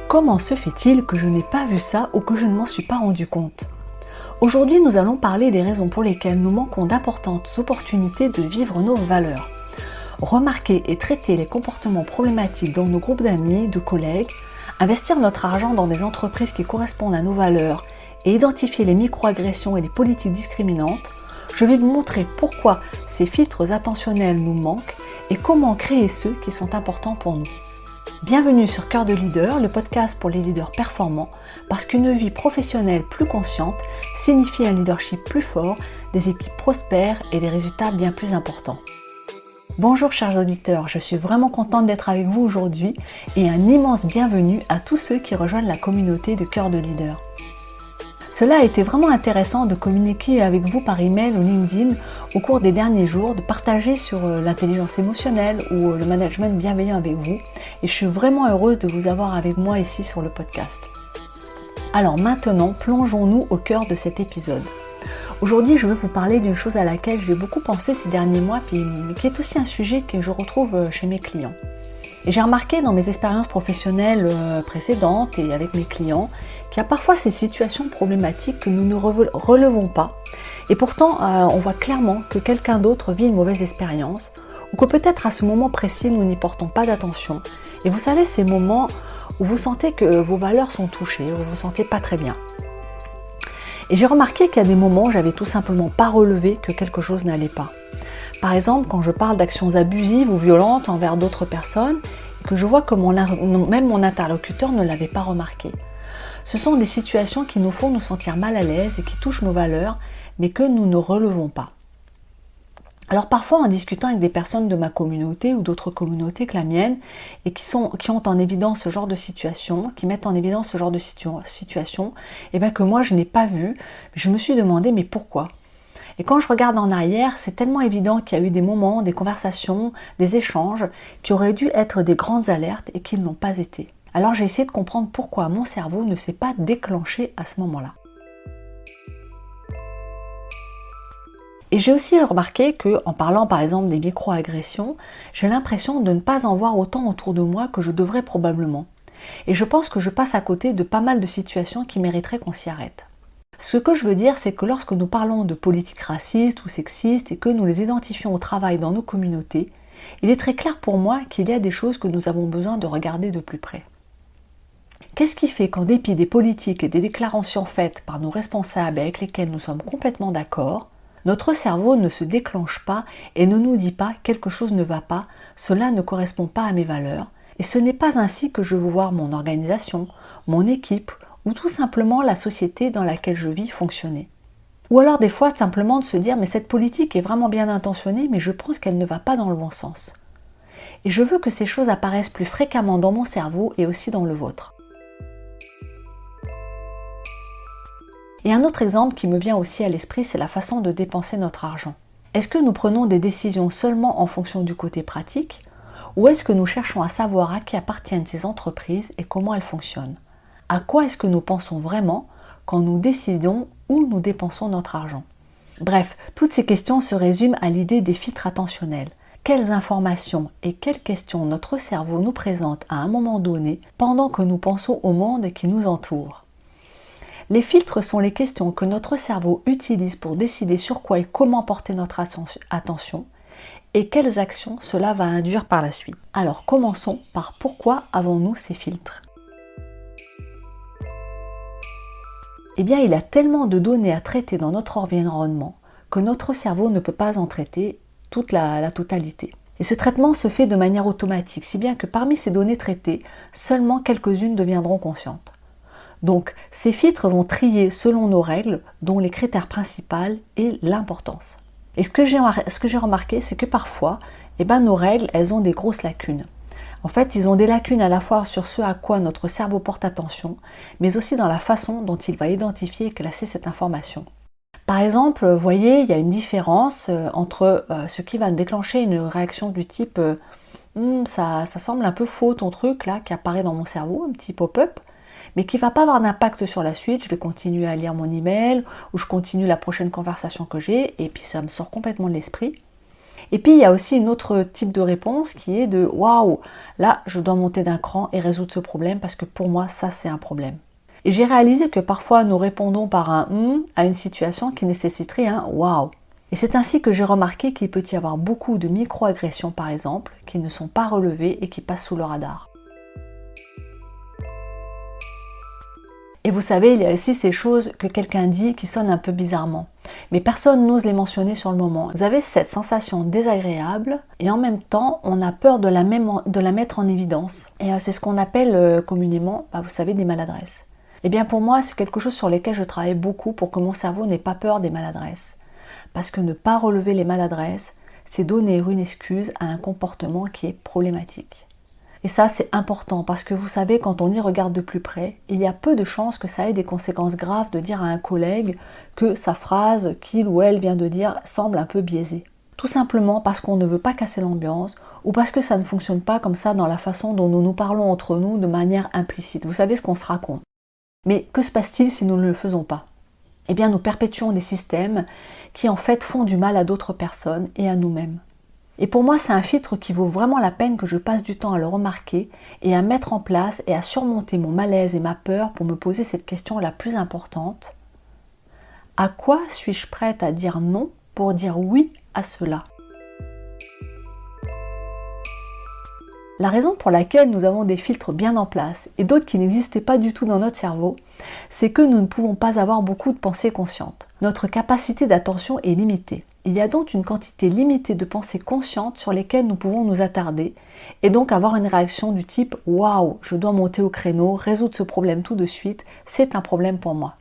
Comment se fait-il que je n'ai pas vu ça ou que je ne m'en suis pas rendu compte? Aujourd'hui, nous allons parler des raisons pour lesquelles nous manquons d'importantes opportunités de vivre nos valeurs. Remarquer et traiter les comportements problématiques dans nos groupes d'amis, de collègues, investir notre argent dans des entreprises qui correspondent à nos valeurs et identifier les microagressions et les politiques discriminantes, je vais vous montrer pourquoi ces filtres attentionnels nous manquent et comment créer ceux qui sont importants pour nous. Bienvenue sur Cœur de Leader, le podcast pour les leaders performants, parce qu'une vie professionnelle plus consciente signifie un leadership plus fort, des équipes prospères et des résultats bien plus importants. Bonjour chers auditeurs, je suis vraiment contente d'être avec vous aujourd'hui et un immense bienvenue à tous ceux qui rejoignent la communauté de Cœur de Leader. Cela a été vraiment intéressant de communiquer avec vous par email ou LinkedIn au cours des derniers jours, de partager sur l'intelligence émotionnelle ou le management bienveillant avec vous. Et je suis vraiment heureuse de vous avoir avec moi ici sur le podcast. Alors maintenant, plongeons-nous au cœur de cet épisode. Aujourd'hui, je veux vous parler d'une chose à laquelle j'ai beaucoup pensé ces derniers mois, mais qui est aussi un sujet que je retrouve chez mes clients. Et j'ai remarqué dans mes expériences professionnelles précédentes et avec mes clients qu'il y a parfois ces situations problématiques que nous ne relevons pas. Et pourtant, on voit clairement que quelqu'un d'autre vit une mauvaise expérience ou que peut-être à ce moment précis, nous n'y portons pas d'attention. Et vous savez, ces moments où vous sentez que vos valeurs sont touchées, où vous vous sentez pas très bien. Et j'ai remarqué qu'il y a des moments où j'avais tout simplement pas relevé que quelque chose n'allait pas. Par exemple, quand je parle d'actions abusives ou violentes envers d'autres personnes et que je vois que même mon interlocuteur ne l'avait pas remarqué. Ce sont des situations qui nous font nous sentir mal à l'aise et qui touchent nos valeurs, mais que nous ne relevons pas. Alors parfois, en discutant avec des personnes de ma communauté ou d'autres communautés que la mienne et qui ont en évidence ce genre de situation, qui mettent en évidence ce genre de situation, et bien que moi je n'ai pas vu, je me suis demandé mais pourquoi ? Et quand je regarde en arrière, c'est tellement évident qu'il y a eu des moments, des conversations, des échanges qui auraient dû être des grandes alertes et qui ne l'ont pas été. Alors j'ai essayé de comprendre pourquoi mon cerveau ne s'est pas déclenché à ce moment-là. Et j'ai aussi remarqué qu'en parlant par exemple des micro-agressions, j'ai l'impression de ne pas en voir autant autour de moi que je devrais probablement. Et je pense que je passe à côté de pas mal de situations qui mériteraient qu'on s'y arrête. Ce que je veux dire, c'est que lorsque nous parlons de politiques racistes ou sexistes et que nous les identifions au travail dans nos communautés, il est très clair pour moi qu'il y a des choses que nous avons besoin de regarder de plus près. Qu'est-ce qui fait qu'en dépit des politiques et des déclarations faites par nos responsables avec lesquels nous sommes complètement d'accord, notre cerveau ne se déclenche pas et ne nous dit pas quelque chose ne va pas, cela ne correspond pas à mes valeurs, et ce n'est pas ainsi que je veux voir mon organisation, mon équipe, ou tout simplement la société dans laquelle je vis fonctionner. Ou alors des fois simplement de se dire mais cette politique est vraiment bien intentionnée mais je pense qu'elle ne va pas dans le bon sens. Et je veux que ces choses apparaissent plus fréquemment dans mon cerveau et aussi dans le vôtre. Et un autre exemple qui me vient aussi à l'esprit, c'est la façon de dépenser notre argent. Est-ce que nous prenons des décisions seulement en fonction du côté pratique ou est-ce que nous cherchons à savoir à qui appartiennent ces entreprises et comment elles fonctionnent ? À quoi est-ce que nous pensons vraiment quand nous décidons où nous dépensons notre argent? Bref, toutes ces questions se résument à l'idée des filtres attentionnels. Quelles informations et quelles questions notre cerveau nous présente à un moment donné pendant que nous pensons au monde qui nous entoure? Les filtres sont les questions que notre cerveau utilise pour décider sur quoi et comment porter notre attention et quelles actions cela va induire par la suite. Alors commençons par pourquoi avons-nous ces filtres? Eh bien, il y a tellement de données à traiter dans notre environnement que notre cerveau ne peut pas en traiter toute la totalité. Et ce traitement se fait de manière automatique, si bien que parmi ces données traitées, seulement quelques-unes deviendront conscientes. Donc, ces filtres vont trier selon nos règles, dont les critères principaux et l'importance. Et ce que j'ai remarqué, c'est que parfois, nos règles, elles ont des grosses lacunes. En fait, ils ont des lacunes à la fois sur ce à quoi notre cerveau porte attention, mais aussi dans la façon dont il va identifier et classer cette information. Par exemple, vous voyez, il y a une différence entre ce qui va déclencher une réaction du type ça semble un peu faux ton truc là qui apparaît dans mon cerveau, un petit pop-up, mais qui ne va pas avoir d'impact sur la suite. Je vais continuer à lire mon email ou je continue la prochaine conversation que j'ai et puis ça me sort complètement de l'esprit. Et puis il y a aussi une autre type de réponse qui est de waouh, là je dois monter d'un cran et résoudre ce problème parce que pour moi ça c'est un problème. Et j'ai réalisé que parfois nous répondons par un à une situation qui nécessiterait un waouh. Et c'est ainsi que j'ai remarqué qu'il peut y avoir beaucoup de micro-agressions par exemple qui ne sont pas relevées et qui passent sous le radar. Et vous savez, il y a aussi ces choses que quelqu'un dit qui sonnent un peu bizarrement. Mais personne n'ose les mentionner sur le moment. Vous avez cette sensation désagréable et en même temps, on a peur de la mettre en évidence. Et c'est ce qu'on appelle communément, vous savez, des maladresses. Et bien pour moi, c'est quelque chose sur lequel je travaille beaucoup pour que mon cerveau n'ait pas peur des maladresses. Parce que ne pas relever les maladresses, c'est donner une excuse à un comportement qui est problématique. Et ça, c'est important parce que vous savez, quand on y regarde de plus près, il y a peu de chances que ça ait des conséquences graves de dire à un collègue que sa phrase qu'il ou elle vient de dire semble un peu biaisée. Tout simplement parce qu'on ne veut pas casser l'ambiance ou parce que ça ne fonctionne pas comme ça dans la façon dont nous nous parlons entre nous de manière implicite. Vous savez ce qu'on se raconte. Mais que se passe-t-il si nous ne le faisons pas? Eh bien, nous perpétuons des systèmes qui en fait font du mal à d'autres personnes et à nous-mêmes. Et pour moi, c'est un filtre qui vaut vraiment la peine que je passe du temps à le remarquer et à mettre en place et à surmonter mon malaise et ma peur pour me poser cette question la plus importante. À quoi suis-je prête à dire non pour dire oui à cela? La raison pour laquelle nous avons des filtres bien en place et d'autres qui n'existaient pas du tout dans notre cerveau, c'est que nous ne pouvons pas avoir beaucoup de pensées conscientes. Notre capacité d'attention est limitée. Il y a donc une quantité limitée de pensées conscientes sur lesquelles nous pouvons nous attarder et donc avoir une réaction du type « Waouh, je dois monter au créneau, résoudre ce problème tout de suite, c'est un problème pour moi ».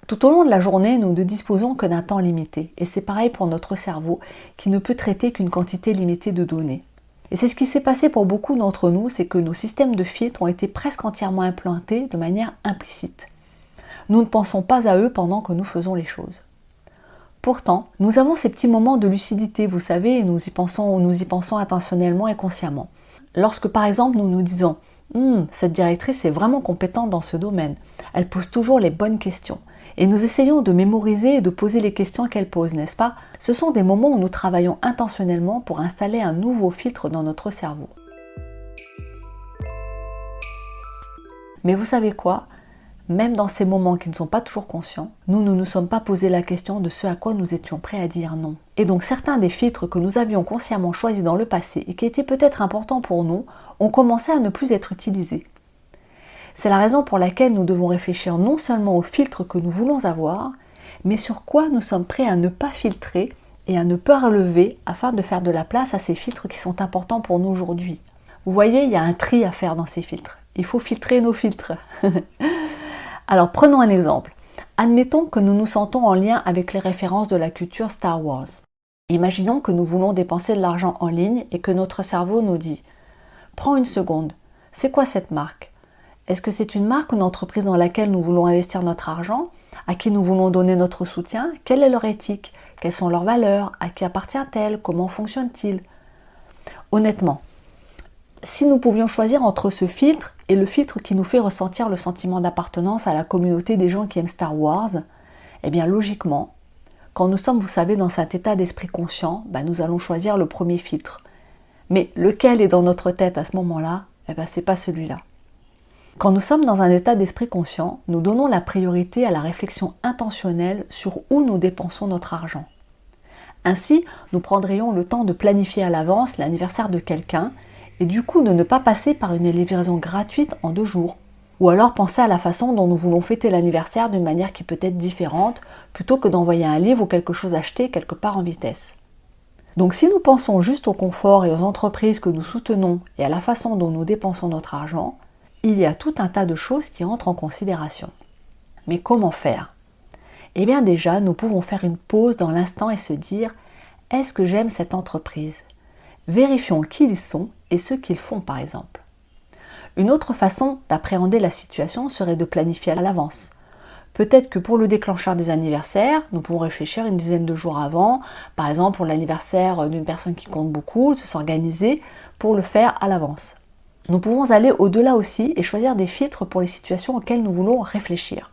Tout au long de la journée, nous ne disposons que d'un temps limité et c'est pareil pour notre cerveau qui ne peut traiter qu'une quantité limitée de données. Et c'est ce qui s'est passé pour beaucoup d'entre nous, c'est que nos systèmes de filtres ont été presque entièrement implantés de manière implicite. Nous ne pensons pas à eux pendant que nous faisons les choses. Pourtant, nous avons ces petits moments de lucidité, vous savez, et nous y pensons intentionnellement et consciemment. Lorsque par exemple nous nous disons « cette directrice est vraiment compétente dans ce domaine, elle pose toujours les bonnes questions ». Et nous essayons de mémoriser et de poser les questions qu'elle pose, n'est-ce pas? Ce sont des moments où nous travaillons intentionnellement pour installer un nouveau filtre dans notre cerveau. Mais vous savez quoi? Même dans ces moments qui ne sont pas toujours conscients, nous ne nous sommes pas posé la question de ce à quoi nous étions prêts à dire non. Et donc certains des filtres que nous avions consciemment choisis dans le passé et qui étaient peut-être importants pour nous, ont commencé à ne plus être utilisés. C'est la raison pour laquelle nous devons réfléchir non seulement aux filtres que nous voulons avoir, mais sur quoi nous sommes prêts à ne pas filtrer et à ne pas relever afin de faire de la place à ces filtres qui sont importants pour nous aujourd'hui. Vous voyez, il y a un tri à faire dans ces filtres. Il faut filtrer nos filtres. Alors prenons un exemple. Admettons que nous nous sentons en lien avec les références de la culture Star Wars. Imaginons que nous voulons dépenser de l'argent en ligne et que notre cerveau nous dit « Prends une seconde, c'est quoi cette marque ? Est-ce que c'est une marque ou une entreprise dans laquelle nous voulons investir notre argent? À qui nous voulons donner notre soutien? Quelle est leur éthique? Quelles sont leurs valeurs? À qui appartient-elle? Comment fonctionne-t-il? » Honnêtement, si nous pouvions choisir entre ce filtre et le filtre qui nous fait ressentir le sentiment d'appartenance à la communauté des gens qui aiment Star Wars, eh bien logiquement, quand nous sommes, vous savez, dans cet état d'esprit conscient, nous allons choisir le premier filtre. Mais lequel est dans notre tête à ce moment-là? C'est pas celui-là. Quand nous sommes dans un état d'esprit conscient, nous donnons la priorité à la réflexion intentionnelle sur où nous dépensons notre argent. Ainsi, nous prendrions le temps de planifier à l'avance l'anniversaire de quelqu'un et du coup de ne pas passer par une livraison gratuite en 2 jours. Ou alors penser à la façon dont nous voulons fêter l'anniversaire d'une manière qui peut être différente plutôt que d'envoyer un livre ou quelque chose acheté quelque part en vitesse. Donc si nous pensons juste au confort et aux entreprises que nous soutenons et à la façon dont nous dépensons notre argent, il y a tout un tas de choses qui entrent en considération. Mais comment faire? Eh bien déjà, nous pouvons faire une pause dans l'instant et se dire « Est-ce que j'aime cette entreprise ?» Vérifions qui ils sont et ce qu'ils font par exemple. Une autre façon d'appréhender la situation serait de planifier à l'avance. Peut-être que pour le déclencheur des anniversaires, nous pouvons réfléchir une dizaine de jours avant, par exemple pour l'anniversaire d'une personne qui compte beaucoup, de s'organiser pour le faire à l'avance. Nous pouvons aller au-delà aussi et choisir des filtres pour les situations auxquelles nous voulons réfléchir.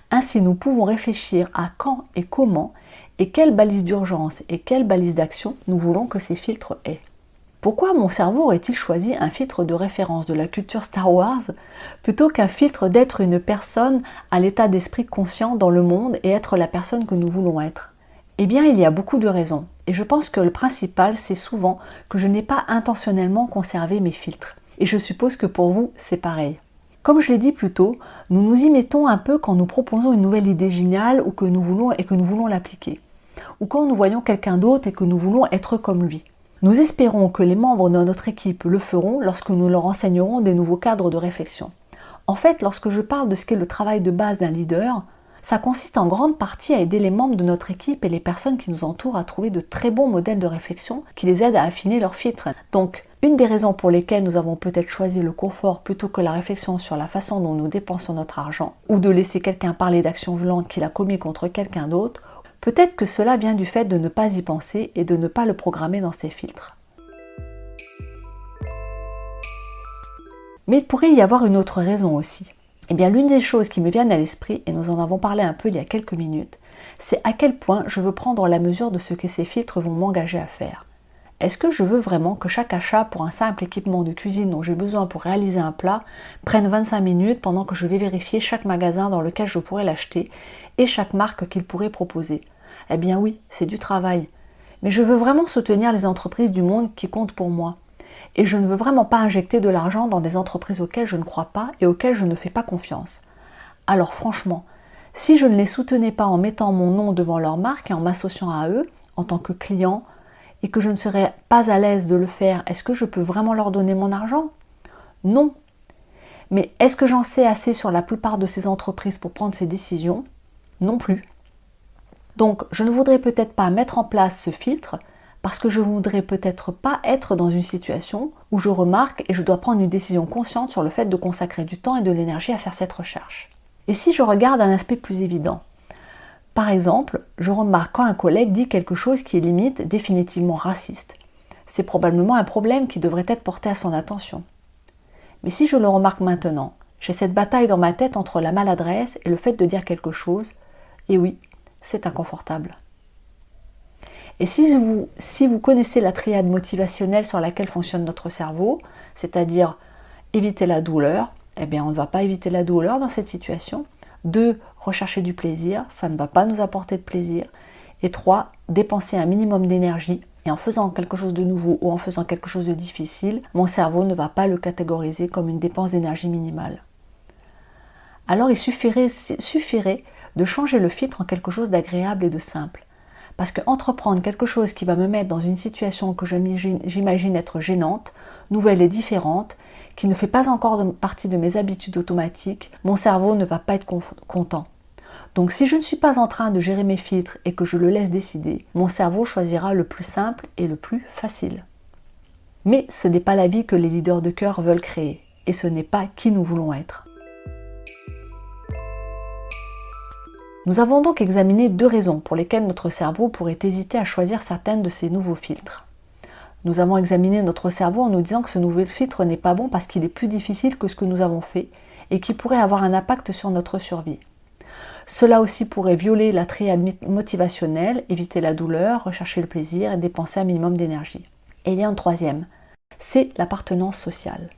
Ainsi, nous pouvons réfléchir à quand et comment et quelles balises d'urgence et quelles balises d'action nous voulons que ces filtres aient. Pourquoi mon cerveau aurait-il choisi un filtre de référence de la culture Star Wars plutôt qu'un filtre d'être une personne à l'état d'esprit conscient dans le monde et être la personne que nous voulons être? Eh bien, il y a beaucoup de raisons. Et je pense que le principal, c'est souvent que je n'ai pas intentionnellement conservé mes filtres. Et je suppose que pour vous, c'est pareil. Comme je l'ai dit plus tôt, nous nous y mettons un peu quand nous proposons une nouvelle idée géniale ou que nous voulons l'appliquer. Ou quand nous voyons quelqu'un d'autre et que nous voulons être comme lui. Nous espérons que les membres de notre équipe le feront lorsque nous leur enseignerons des nouveaux cadres de réflexion. En fait, lorsque je parle de ce qu'est le travail de base d'un leader, ça consiste en grande partie à aider les membres de notre équipe et les personnes qui nous entourent à trouver de très bons modèles de réflexion qui les aident à affiner leurs filtres. Donc, une des raisons pour lesquelles nous avons peut-être choisi le confort plutôt que la réflexion sur la façon dont nous dépensons notre argent, ou de laisser quelqu'un parler d'actions violentes qu'il a commis contre quelqu'un d'autre, peut-être que cela vient du fait de ne pas y penser et de ne pas le programmer dans ses filtres. Mais il pourrait y avoir une autre raison aussi. Eh bien, l'une des choses qui me viennent à l'esprit, et nous en avons parlé un peu il y a quelques minutes, c'est à quel point je veux prendre la mesure de ce que ces filtres vont m'engager à faire. Est-ce que je veux vraiment que chaque achat pour un simple équipement de cuisine dont j'ai besoin pour réaliser un plat prenne 25 minutes pendant que je vais vérifier chaque magasin dans lequel je pourrais l'acheter et chaque marque qu'il pourrait proposer? Eh bien oui, c'est du travail. Mais je veux vraiment soutenir les entreprises du monde qui comptent pour moi. Et je ne veux vraiment pas injecter de l'argent dans des entreprises auxquelles je ne crois pas et auxquelles je ne fais pas confiance. Alors franchement, si je ne les soutenais pas en mettant mon nom devant leur marque et en m'associant à eux, en tant que client, et que je ne serais pas à l'aise de le faire, est-ce que je peux vraiment leur donner mon argent? Non. Mais est-ce que j'en sais assez sur la plupart de ces entreprises pour prendre ces décisions? Non plus. Donc, je ne voudrais peut-être pas mettre en place ce filtre parce que je ne voudrais peut-être pas être dans une situation où je remarque et je dois prendre une décision consciente sur le fait de consacrer du temps et de l'énergie à faire cette recherche. Et si je regarde un aspect plus évident, par exemple, je remarque quand un collègue dit quelque chose qui est limite définitivement raciste. C'est probablement un problème qui devrait être porté à son attention. Mais si je le remarque maintenant, j'ai cette bataille dans ma tête entre la maladresse et le fait de dire quelque chose, et oui, c'est inconfortable. Et si vous connaissez la triade motivationnelle sur laquelle fonctionne notre cerveau, c'est-à-dire éviter la douleur, eh bien on ne va pas éviter la douleur dans cette situation. 2. Rechercher du plaisir, ça ne va pas nous apporter de plaisir. Et 3. Dépenser un minimum d'énergie. Et en faisant quelque chose de nouveau ou en faisant quelque chose de difficile, mon cerveau ne va pas le catégoriser comme une dépense d'énergie minimale. Alors il suffirait de changer le filtre en quelque chose d'agréable et de simple. Parce que entreprendre quelque chose qui va me mettre dans une situation que j'imagine être gênante, nouvelle et différente, qui ne fait pas encore partie de mes habitudes automatiques, mon cerveau ne va pas être content. Donc si je ne suis pas en train de gérer mes filtres et que je le laisse décider, mon cerveau choisira le plus simple et le plus facile. Mais ce n'est pas la vie que les leaders de cœur veulent créer, et ce n'est pas qui nous voulons être. Nous avons donc examiné 2 raisons pour lesquelles notre cerveau pourrait hésiter à choisir certaines de ces nouveaux filtres. Nous avons examiné notre cerveau en nous disant que ce nouveau filtre n'est pas bon parce qu'il est plus difficile que ce que nous avons fait et qu'il pourrait avoir un impact sur notre survie. Cela aussi pourrait violer la triade motivationnelle, éviter la douleur, rechercher le plaisir et dépenser un minimum d'énergie. Et il y a un troisième, c'est l'appartenance sociale.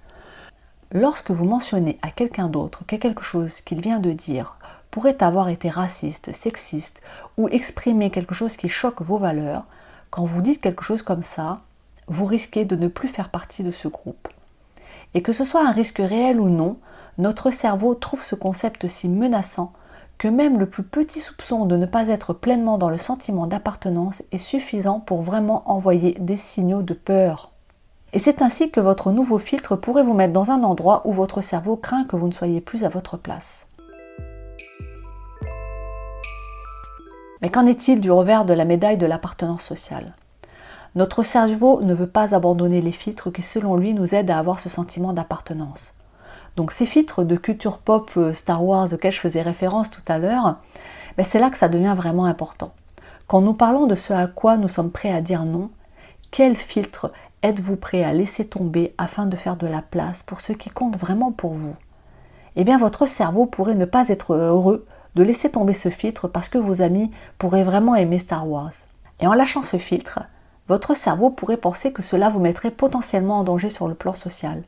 Lorsque vous mentionnez à quelqu'un d'autre que quelque chose qu'il vient de dire pourrait avoir été raciste, sexiste ou exprimer quelque chose qui choque vos valeurs, quand vous dites quelque chose comme ça, vous risquez de ne plus faire partie de ce groupe. Et que ce soit un risque réel ou non, notre cerveau trouve ce concept si menaçant que même le plus petit soupçon de ne pas être pleinement dans le sentiment d'appartenance est suffisant pour vraiment envoyer des signaux de peur. Et c'est ainsi que votre nouveau filtre pourrait vous mettre dans un endroit où votre cerveau craint que vous ne soyez plus à votre place. Mais qu'en est-il du revers de la médaille de l'appartenance sociale ? Notre cerveau ne veut pas abandonner les filtres qui, selon lui, nous aident à avoir ce sentiment d'appartenance. Donc ces filtres de culture pop Star Wars auxquels je faisais référence tout à l'heure, c'est là que ça devient vraiment important. Quand nous parlons de ce à quoi nous sommes prêts à dire non, quel filtre êtes-vous prêt à laisser tomber afin de faire de la place pour ce qui compte vraiment pour vous ? Eh bien votre cerveau pourrait ne pas être heureux de laisser tomber ce filtre parce que vos amis pourraient vraiment aimer Star Wars. Et en lâchant ce filtre, votre cerveau pourrait penser que cela vous mettrait potentiellement en danger sur le plan social,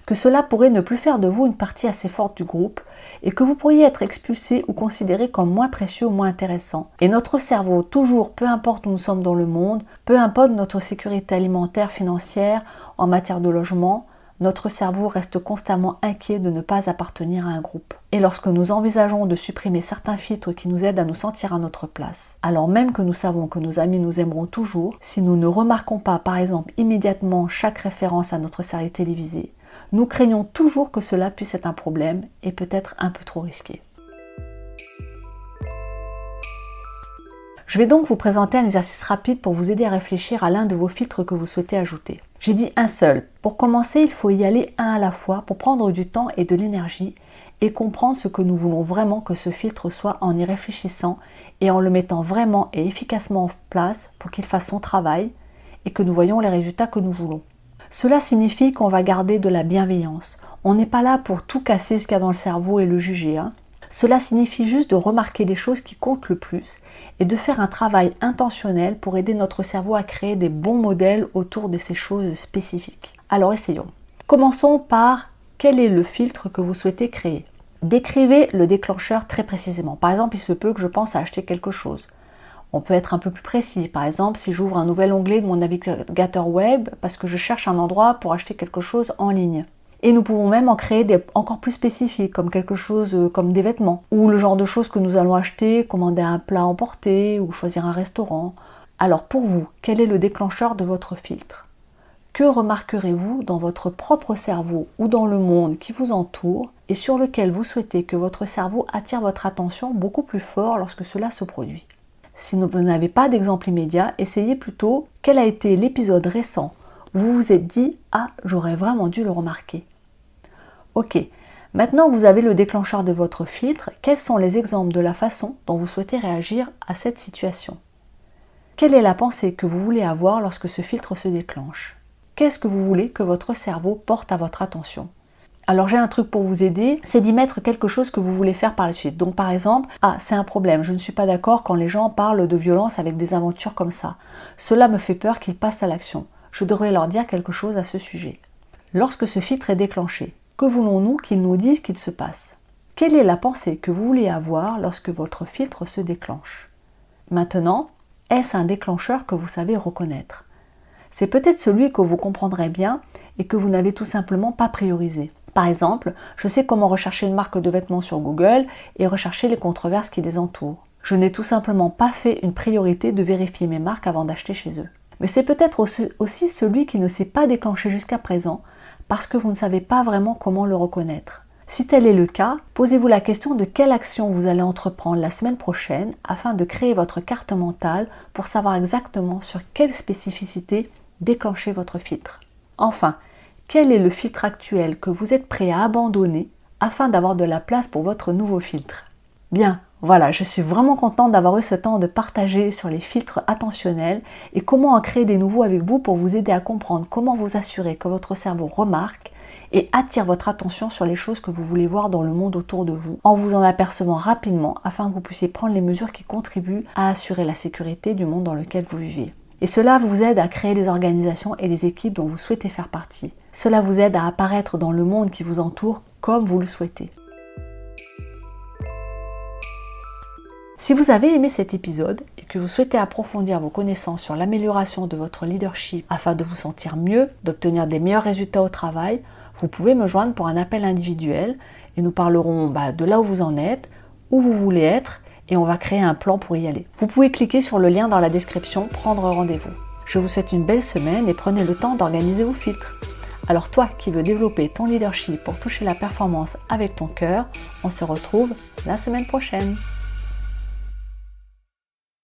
que cela pourrait ne plus faire de vous une partie assez forte du groupe et que vous pourriez être expulsé ou considéré comme moins précieux ou moins intéressant. Et notre cerveau, toujours, peu importe où nous sommes dans le monde, peu importe notre sécurité alimentaire, financière, en matière de logement, notre cerveau reste constamment inquiet de ne pas appartenir à un groupe. Et lorsque nous envisageons de supprimer certains filtres qui nous aident à nous sentir à notre place, alors même que nous savons que nos amis nous aimeront toujours, si nous ne remarquons pas par exemple immédiatement chaque référence à notre série télévisée, nous craignons toujours que cela puisse être un problème et peut-être un peu trop risqué. Je vais donc vous présenter un exercice rapide pour vous aider à réfléchir à l'un de vos filtres que vous souhaitez ajouter. J'ai dit un seul. Pour commencer, il faut y aller un à la fois pour prendre du temps et de l'énergie et comprendre ce que nous voulons vraiment que ce filtre soit en y réfléchissant et en le mettant vraiment et efficacement en place pour qu'il fasse son travail et que nous voyons les résultats que nous voulons. Cela signifie qu'on va garder de la bienveillance. On n'est pas là pour tout casser ce qu'il y a dans le cerveau et le juger. Cela signifie juste de remarquer les choses qui comptent le plus et de faire un travail intentionnel pour aider notre cerveau à créer des bons modèles autour de ces choses spécifiques. Alors essayons. Commençons par quel est le filtre que vous souhaitez créer. Décrivez le déclencheur très précisément. Par exemple, il se peut que je pense à acheter quelque chose. On peut être un peu plus précis. Par exemple, si j'ouvre un nouvel onglet de mon navigateur web parce que je cherche un endroit pour acheter quelque chose en ligne. Et nous pouvons même en créer des encore plus spécifiques, comme quelque chose comme des vêtements, ou le genre de choses que nous allons acheter, commander un plat à emporter, ou choisir un restaurant. Alors pour vous, quel est le déclencheur de votre filtre? Que remarquerez-vous dans votre propre cerveau ou dans le monde qui vous entoure et sur lequel vous souhaitez que votre cerveau attire votre attention beaucoup plus fort lorsque cela se produit? Si vous n'avez pas d'exemple immédiat, essayez plutôt quel a été l'épisode récent où vous vous êtes dit « Ah, j'aurais vraiment dû le remarquer ». Ok, maintenant vous avez le déclencheur de votre filtre, quels sont les exemples de la façon dont vous souhaitez réagir à cette situation? Quelle est la pensée que vous voulez avoir lorsque ce filtre se déclenche? Qu'est-ce que vous voulez que votre cerveau porte à votre attention? Alors j'ai un truc pour vous aider, c'est d'y mettre quelque chose que vous voulez faire par la suite. Donc par exemple, ah c'est un problème, je ne suis pas d'accord quand les gens parlent de violence avec des aventures comme ça. Cela me fait peur qu'ils passent à l'action. Je devrais leur dire quelque chose à ce sujet. Lorsque ce filtre est déclenché, que voulons-nous qu'ils nous disent qu'il se passe? Quelle est la pensée que vous voulez avoir lorsque votre filtre se déclenche? Maintenant, est-ce un déclencheur que vous savez reconnaître? C'est peut-être celui que vous comprendrez bien et que vous n'avez tout simplement pas priorisé. Par exemple, je sais comment rechercher une marque de vêtements sur Google et rechercher les controverses qui les entourent. Je n'ai tout simplement pas fait une priorité de vérifier mes marques avant d'acheter chez eux. Mais c'est peut-être aussi celui qui ne s'est pas déclenché jusqu'à présent parce que vous ne savez pas vraiment comment le reconnaître. Si tel est le cas, posez-vous la question de quelle action vous allez entreprendre la semaine prochaine afin de créer votre carte mentale pour savoir exactement sur quelle spécificité déclencher votre filtre. Enfin, quel est le filtre actuel que vous êtes prêt à abandonner afin d'avoir de la place pour votre nouveau filtre? Bien, voilà, je suis vraiment contente d'avoir eu ce temps de partager sur les filtres attentionnels et comment en créer des nouveaux avec vous pour vous aider à comprendre comment vous assurer que votre cerveau remarque et attire votre attention sur les choses que vous voulez voir dans le monde autour de vous en vous en apercevant rapidement afin que vous puissiez prendre les mesures qui contribuent à assurer la sécurité du monde dans lequel vous vivez. Et cela vous aide à créer les organisations et les équipes dont vous souhaitez faire partie. Cela vous aide à apparaître dans le monde qui vous entoure comme vous le souhaitez. Si vous avez aimé cet épisode et que vous souhaitez approfondir vos connaissances sur l'amélioration de votre leadership afin de vous sentir mieux, d'obtenir des meilleurs résultats au travail, vous pouvez me joindre pour un appel individuel et nous parlerons de là où vous en êtes, où vous voulez être et on va créer un plan pour y aller. Vous pouvez cliquer sur le lien dans la description, prendre rendez-vous. Je vous souhaite une belle semaine et prenez le temps d'organiser vos filtres. Alors toi qui veux développer ton leadership pour toucher la performance avec ton cœur, on se retrouve la semaine prochaine.